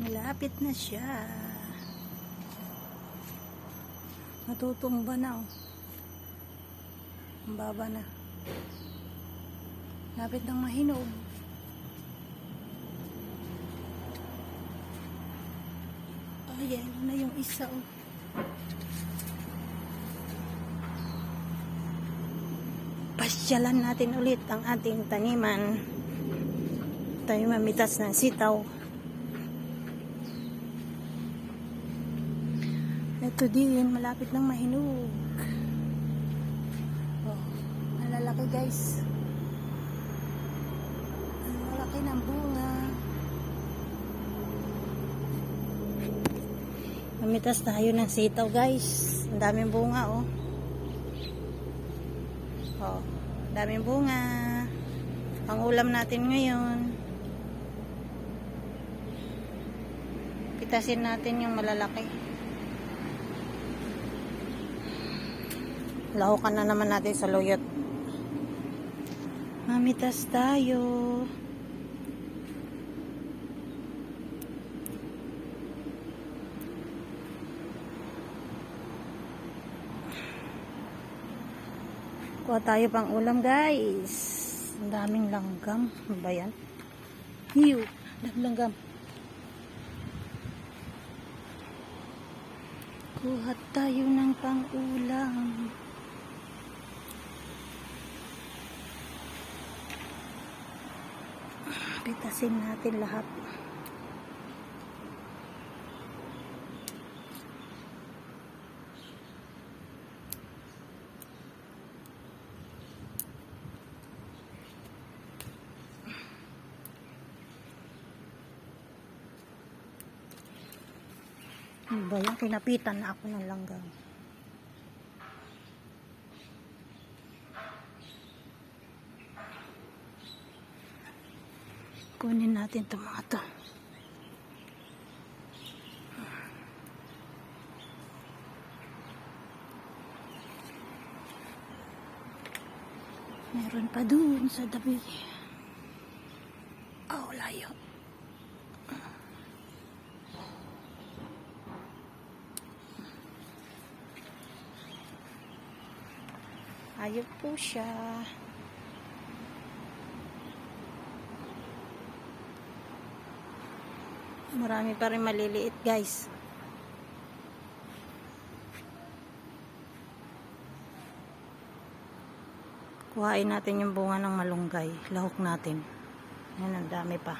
Malapit na siya. Natutumba na, oh. Ang baba na. Lapit ng mahinog. Ayan na yung isa, oh. Pasyalan natin ulit ang ating taniman. Tayo mamitas ng sitaw. Ito din, malapit ng mahinog. Oh, malalaki guys. Ang malaki ng bunga. Mamitas tayo ng sitaw guys. Ang daming bunga, oh. Oh, daming bunga. Ang ulam natin ngayon. Pitasin natin yung malalaki. Lahukan na naman natin sa loyot. Mamitas tayo. Kuha tayo pang ulam guys. Ang daming langgam. Ano ba yan? Hiyo. Langgam. Kuha tayo ng pang ulam. Pitasin natin lahat. Ano ba yan? Kinapitan na ako ng langgam. Kunin natin itong mga to. Meron pa dun sa tabi. Oh, layo. Ayun po siya. Marami pa rin maliliit guys. Kuhain natin yung bunga ng malunggay. Lahok natin. Yan, ang dami pa.